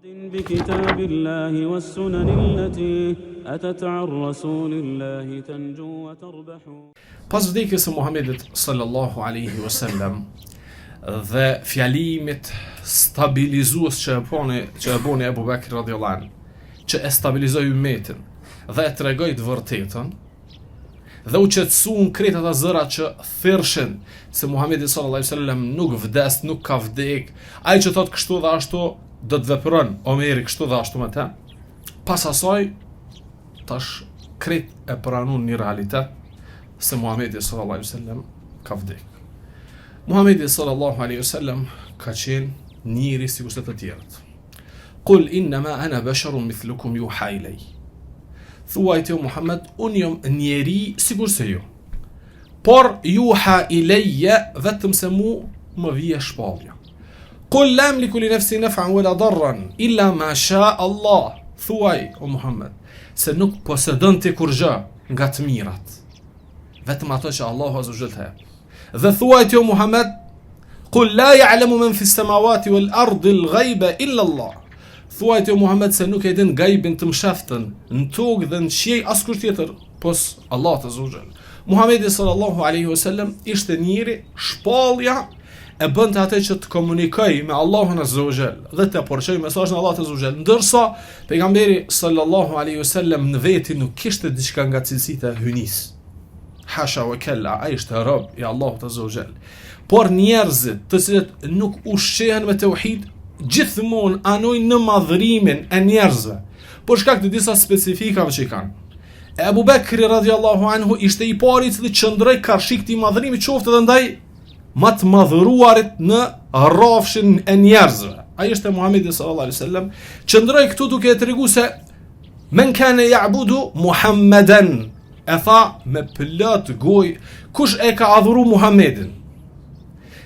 بكتاب الله والسنن التي أتت عن رسول الله تنجو وتربح. Pas vdekjes së Muhamedit sallallahu alaihi wasallam dhe fjalimit stabilizues që e boni Abu Bakr radhiyallahu anhu, që e stabilizoi ummetin dhe e tregoi të vërtetën dhe u qetësuan krejt ata zëra që thirrshin se Muhamedi sallallahu alaihi wasallam nuk vdes, nuk ka vdek, ai që thot kështu dhe ashtu do të vepron Omeri kështu dhe ashtu me të. Pas asaj tash krejt e pranuan një realitet se Muhamedi sallallahu alaihi wasallam ka vdek. Muhamedi sallallahu alaihi wasallam ka qenë njëri sikur se të tjerët. Qul innama ana basharun mithlukum yuha ilay. Thuaj te Muhammed, unë jam njeri sikur se ju. Por yuha ilayya, vetëm se mu më vije shpallja. Qul la amliku li nafsi naf'an wala darran illa ma sha Allah. Thuaj o Muhammed, se nuk posedon ti kur gjë nga të mirat, vetëm ato që Allahu azza wa jalla ka. Dhe thuaj ti o Muhammed, qul la ya'lamu man fi as-samawati wal ardi al-ghayba illa Allah. Thuaj ti o Muhammed se nuk e din gajbin të mshaftën në tokë dhe në qiell askush tjetër pos Allah azza wa jalla. Muhamedi sallallahu alaihi wasallam ishte njëri shpallja e bënte atë që të komunikoj me Allahun azza wa jalla dhe të porçoj mesazhin e Allahut azza wa jalla, ndërsa pejgamberi sallallahu alaihi wasallam në veti nuk kishte diçka nga cilësitë e hynis. Hasha wa kalla, ai ishte rob i Allahut azza wa jalla. Por njerëzit të cilët nuk ushqehen me tauhid gjithmonë anojnë në madhrimin e njerëzve për shkak të disa specifikave që kanë. Abu Bakri radhiyallahu anhu ishte i pari i cili qëndroi karshi këtij madhrimi, qoftë edhe ndaj më të madhëruarit në rrafshin e njerëzve. Ai ishte Muhamedi sallallahu alaihi wasallam, qëndroi këtu duke treguar se men kana ya'budu Muhammadan, e tha me plot gojë, kush e ka adhuru Muhammedin.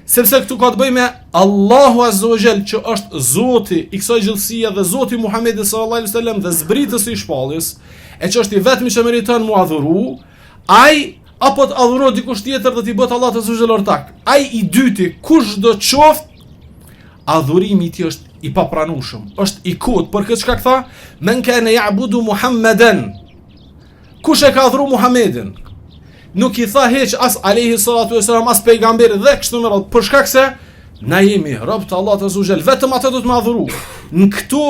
Sepse këtu ka të bëjë me Allahu azza wa jall, që është Zoti i kësaj gjallësie dhe Zoti Muhamedi sallallahu alaihi wasallam dhe zbritës i shpalljes, e që është i vetmi që meriton mu adhuru, ai apo të adhuro dikush tjetër dhe t'i bët Allah të zëgjel ortak. Ai i dyti, kush do qoftë, adhurimi ti është i papranueshëm, është i kot, për këtë çka tha, men kana ya'budu Muhammadan. Kush e ka adhuru Muhammedin? Nuk i tha hiç as alayhi salatu wasalam as pejgamberit dhe kështu me radhë, për shkak se na jemi rob të Allahut të zëgjel, vetëm atë do të më adhuru. Në këto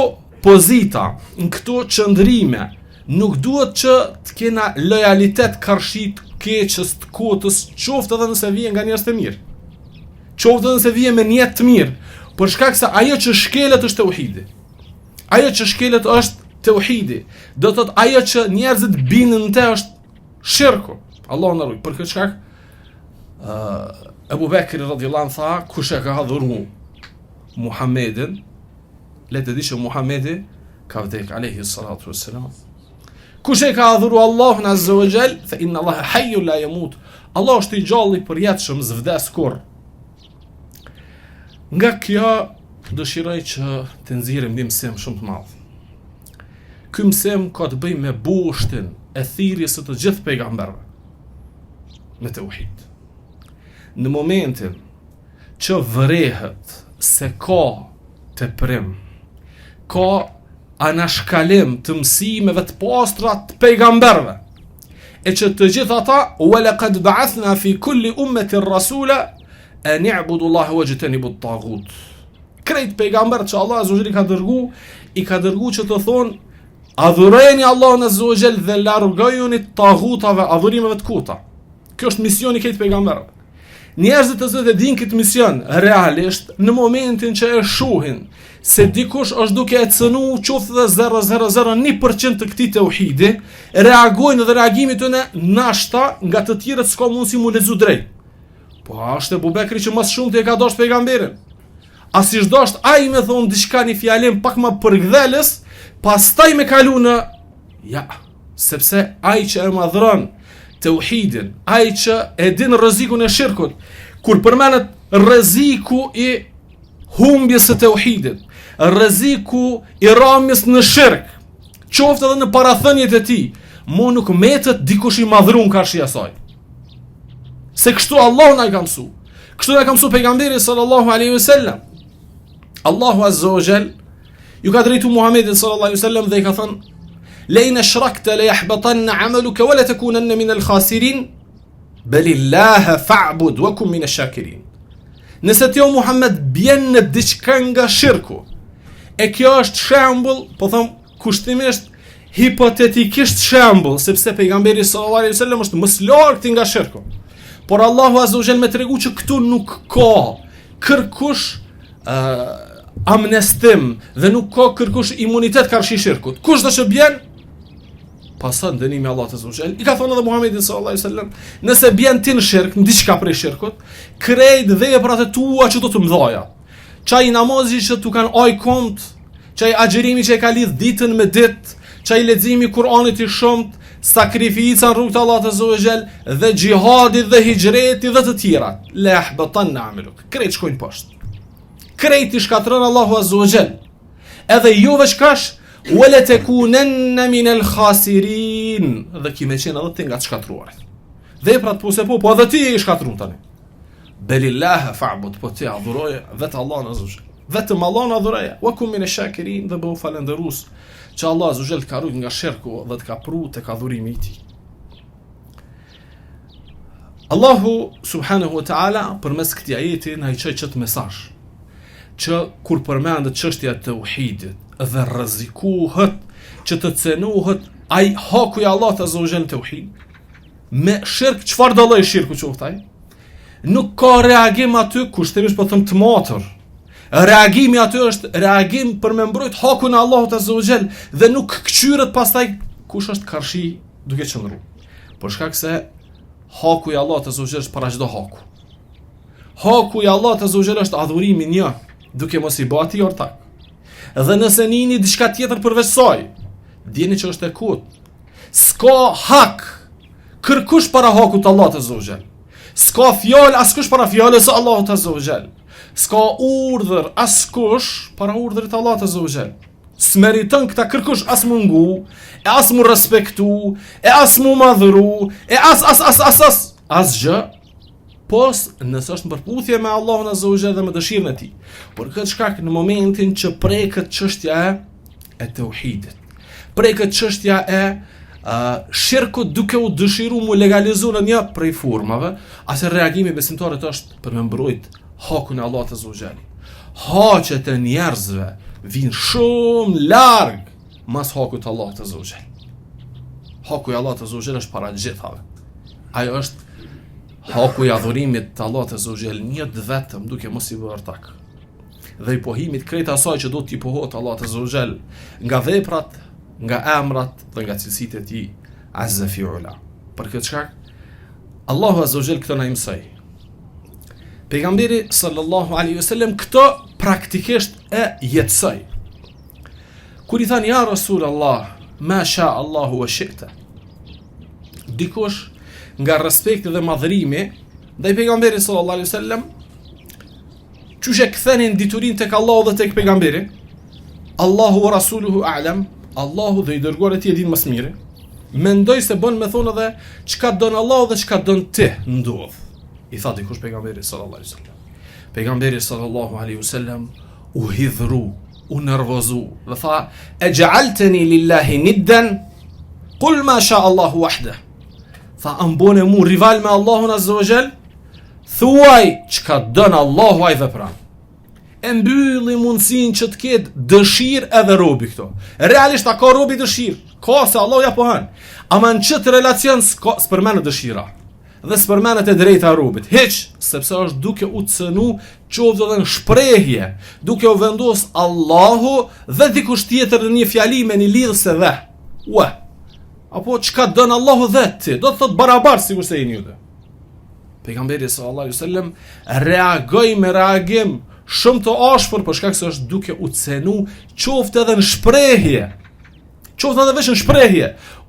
pozita, në këto qëndrime, nuk duhet që të kena lojalitet karshit keqës të kotës, qoftë edhe nëse vije nga njerëz të mirë, qoftë edhe nëse vije me niyet të mirë, për shkak se ajo që shkelet është tauhidi. Ajo që shkelet është tauhidi. Do të thotë ajo që njerëzit bindën te është shirku. Allahu na ruaj. Për këtë shkak Abu Bakr radhiyallahu anhu tha, kush e ka adhuru Muhammedin, le të di që Muhammedi ka vdek alayhi salatu wassalam. Kush e ka adhuru Allahun azza wa jall, fa inna Allaha hayyun la yamut. Allah është i gjallë i përjetshëm, s'vdes kurr. Nga kjo dëshiroj që të nxjerrim një mësim shumë të madh. Ky mësim ka të bëjë me bushtin e thirrjes së të gjithë pejgamberëve me tauhid. Në momentin që vërehet se ka teprim, ka anashkalim të mësimeve të pastra të pejgamberëve, e që të gjithë ata walaqad ba'athna fi kulli ummatin rasula an i'budu Allaha wajtanibu at-taghut. Krejt pejgamberët që Allah azza wa jalla i ka dërguar që të thonë adhurojeni Allahun azza wa jalla dhe largojuni taghutave, adhurimeve të kota. Kjo është misioni i krejt pejgamberëve. Njerëzit të cilët e dinë këtë mision realisht, në momentin që e shohin se dikush është duke e cënu qoftë dhe 0,001% të këtij tauhidi, reagojnë dhe reagimi tyre nashta nga të tjerët s'ka mundësi mu lexu drejt. Po është Abu Bekri që më shumë të e ka dashur pejgamberin. As i dashur ai më thon diçka në fjalën pak më përgdhelës, pastaj më kalu në sepse ai që e madhron tauhidin, ai që e din rrezikun e shirkut, kur përmendet rreziku i humbjes së tauhidit, rreziku i ramjes në shirk, qoftë edhe në parathënjet e tij, mo nuk metet dikush i madhruar karshi asaj. Se kështu Allahu na ka mësuar. Kështu na ka mësuar pejgamberi sallallahu alaihi wasallam. Allahu azza wa jall ju ka drejtu Muhamedit sallallahu alaihi wasallam dhe i ka thënë: "Lein ashrakta la yahbatanna 'amaluka wa la takunanna min al-khasirin, balillaha fa'bud wa kun min ash-shakirin." Nëse ti o Muhammed bjen në diçka nga shirku, e kjo është shembull, po them kushtimisht hipotetikisht shembull, sepse pejgamberi sallallahu alaihi wasallam është më i lartë nga shirku. Por Allahu azza wa jall më tregu që këtu nuk ka kërkush amnestim dhe nuk ka kërkush imunitet karshi shirkut. Kush do të bjen? Pason dënimi Allahu azza wa jall. I ka thonë edhe Muhamedi sallallahu alaihi wasallam, nëse bjen ti në shirk, në diçka prej shirkut, krejt veprat e tua që do të mëdhaja. Çaj namazi që tu kanë aj kont, çaj agjerimi që e ka lidh ditën me ditë, çaj leximi Kur'anit i shumt, sakrifica në rrugt të Allahut azza wa jall dhe xhihadi dhe hijreti dhe të tjerat. La yahbatanna 'amaluk. Krejt shkojnë poshtë. Krejt i shkatron Allahu azza wa jall. Edhe ju veç kash wala takunanna min al-khasirin. Dhe ki me qenë edhe ti nga të shkatruarit. Veprat po se po edhe ti i shkatruar tani. Belillaha fa'bud, po ti adhuroje vetë Allahun azza wa jall. Vetëm Allahun adhuroje. Wa kun min ash-shakirin, dhe bëu falëndërues që Allah azza wa jall të ka rujt nga shirku dhe të ka pru tek adhurimi i tij. Allahu subhanahu wa ta'ala përmes këtij ajeti na i çoj çet mesazh që kur përmendet çështja e tauhidit dhe rrezikohet që të cenohet ai haku i Allahut azza wa jall tauhid me shirk, çfarë do lloj shirku qoftaj, nuk ka reagim aty, kushtimisht po them të matër. Reagimi aty është reagim për me mbrojt hakun e Allahut azza wa jall dhe nuk kçyret pastaj kush është karshi duke qëndruar. Por shkak se haku i Allahut azza wa jall është para çdo haku. Haku i Allahut azza wa jall është adhurimi një, duke mos i bati ortak. Dhe nëse nini diçka tjetër përveç saj, dini që është e kot. S'ka hak kërkush para hakut të Allahut azza wa jall. S'ka fjalë askush para fjalës së Allahut azza wa jall. S'ka urdhër askush para urdhrit të Allahut azza wa jall. S'meriton këta kërkush as mungu, e as mu respektu, e as mu madhuru, e asgjë, pos nëse është në përputhje me Allahun azza wa jall dhe me dëshirën e tij. Por këtë shkak në momentin që preket çështja e tauhidit, preket çështja e shirkut duke u dëshiru mu legalizu në një prej formave, ase reagimi besimtarit është për me mbrojt hakun e Allahut azza wa jall. Haqet e njerëzve vinë shumë larg mas hakut të Allahut azza wa jall. Haku i Allahut azza wa jall është para gjithave. Ajo është haku i adhurimit të Allahut azza wa jall, një vetëm duke mos i bërë ortak. Dhe i pohimit krejt asaj që do t'i pohohet Allahut azza wa jall nga veprat, nga emrat dhe nga cilësitë e tij azza fi ula. Për këtë shkak Allahu azza wa jall këto na mësoi. Pejgamberi sallallahu alaihi wasallam këto praktikisht e jetësoi. Kur i thanë ja Rasulullah, ma sha Allahu wa shi'ta, dikush nga respekti dhe madhërimi ndaj pejgamberit sallallahu alaihi wasallam, çuçi kthenin diturinë tek Allahu dhe tek pejgamberi. Allahu wa rasuluhu a'lam, Allahu dhe i dërguari i tij e din më së miri. Mendoj se bën me thonë edhe çka don Allahu dhe çka don ti ndodh. I tha dikush pejgamberi sallallahu alaihi wasallam. Pejgamberi sallallahu alaihi wasallam u hidhru, u nervozu dhe tha: "Ej'altani lillahi niddan? Qul ma sha Allahu wahda." Tha: "Ambone mu rival me Allahun azza wa jall? Thuaj çka don Allahu ai vepran." E mbylli mundësin që të ketë dëshirë edhe robi këto. Realisht a ka robi dëshirë? Ka, se Allah ja po hën. Ama në qëtë relacion s'përmenet dëshira. Dhe s'përmenet e drejta robit. Hiq, sepse është duke u cënu qoftë dhe në shprehje, duke u vendos Allahu dhe dikush tjetër në një fjali me një lidhë se dhe. Ue, apo çka dënë Allahu dhe ti, do të thot barabar sikur se i njëde. Pejgamberi sallallahu alaihi wasallam reagoi me reagim shumë të ashpër për shkak se është duke u cenu qoftë edhe në shprehje. Qoftë edhe veç në shprehje,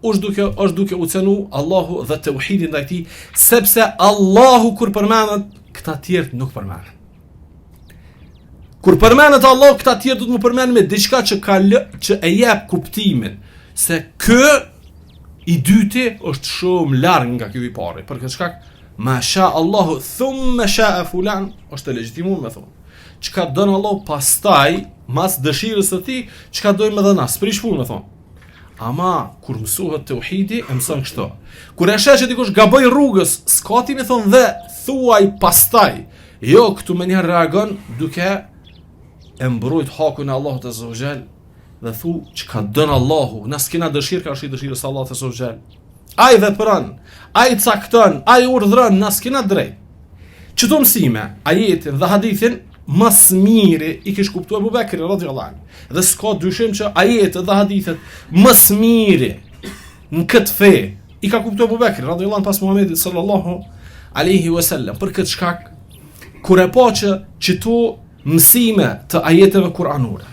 është duke u cenu Allahu dhe tauhidin ndaj tij, sepse Allahu kur përmendet, këta tjerë nuk përmenden. Kur përmendet Allahu, këta tjerë do të më përmenden me diçka që e jep kuptimin se ky i dyti është shumë larg nga ky i pari. Për këtë shkak, ma sha Allahu thumma sha fulan, është legjitimuar me thonë. çka don Allah pastaj, mas dëshirës së tij, çka dojmë edhe na, s'prish punë me thonë. Ama kur mësohet tauhidi, e mëson kështu. Kur e sheh që dikush gaboj rrugës, s'ka ti më thon dhe thuaj pastaj. Jo, këtu më një reagon duke e mbrojt hakun e Allahut azza wa jall dhe thu çka don Allahu, na s'kena dëshirë ka është dëshirës së Allahut azza wa jall. Ai vepron, ai cakton, ai urdhron, na s'kena drejt. Çdo mësime, ajetin dhe hadithin mas miri i kish kuptuar Abu Bekri radhiyallahu anhu. Dhe s'ka dyshim që ajetet dhe hadithet mas miri në këtë fe i ka kuptuar Abu Bekri radhiyallahu anhu pas Muhamedit sallallahu alaihi wasallam. Për këtë shkak kur e pa që këto mësime të ajeteve kuranore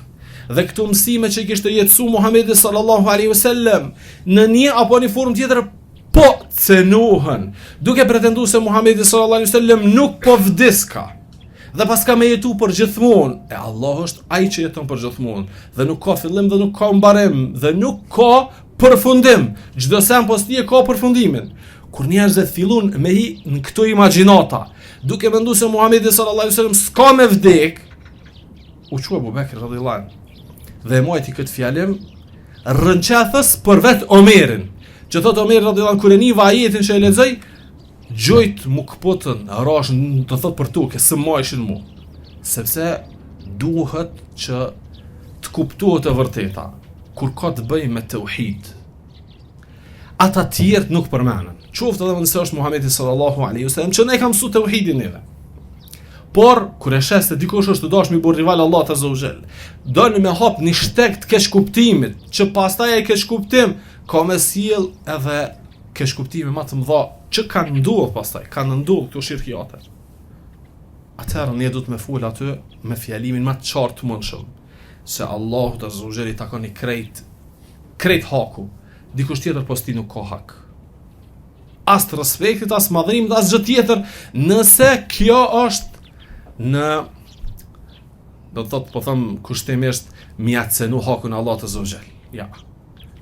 dhe këto mësime që i kishte jetësu Muhamedi sallallahu alaihi wasallam në një apo një formë tjetër po cenohen, duke pretenduar se Muhamedi sallallahu alaihi wasallam nuk po vdiska dhe paska me jetu për gjithmonë, e Allah është ai që jeton për gjithmonë dhe nuk ka fillim dhe nuk ka mbarim dhe nuk ka përfundim. Çdo sen postie ka përfundimin. Kur njerëzit fillun me hi në këto imagjinata, duke menduar se Muhamedi sallallahu alaihi wasallam s'ka me vdek, u çua Abu Bekri radhiyallahu anhu dhe mojti këtë fjalim rënqathës për vetë Omerin, që thot Omer radhiyallahu anhu kur e niva ajetin që e lexoj, gjojt mu këpotën, rashën të thot për tuke, së majshin mu, sepse duhet që të kuptuat e vërteta, kur ka të bëj me tauhid. Ata tjerët nuk përmenen, qoftë edhe nëse është Muhamedi sallallahu alaihi wasallam, që ne kam mësu tauhidin neve. Por, kur e shes se dikush është të dashmi bur rival Allah azza wa jall, doni me hap një shtek të keq kuptimit, që pastaj ai keq kuptim ka me sjell edhe keq kuptime më të mëdha që kanë ndodhur pastaj, kanë ndodhur këto shirkiate. Atëherë ne duhet me fol aty me fjalimin më të qartë të mundshëm, se Allahu azza wa jall i takon i krejt haku. Dikush tjetër posti nuk ka hak. As të respektit, as madhërimit, as gjë tjetër, nëse kjo është në, do të thotë, po them kushtimisht, mja cenu hakun Allah azza wa jall. Ja.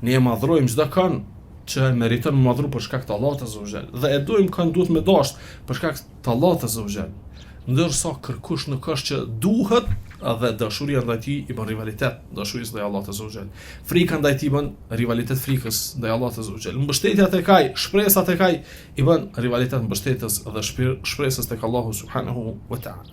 Ne e madhrojmë çdo kënd që meriton më madhru për shkak të Allahut azza wa jall. Dhe e dojmë kënd duhet me dasht për shkak të Allahut azza wa jall. Ndërsa kërkush nuk është që duhet, edhe dashuria ndaj tij i bën rivalitet dashurisë ndaj Allahut azza wa jall. Frika ndaj tij bën rivalitet frikës ndaj Allahut azza wa jall. Mbështetja tek ai, shpresa tek ai i bën rivalitet mbështetjes dhe shpresës tek Allahu subhanahu wa ta'ala.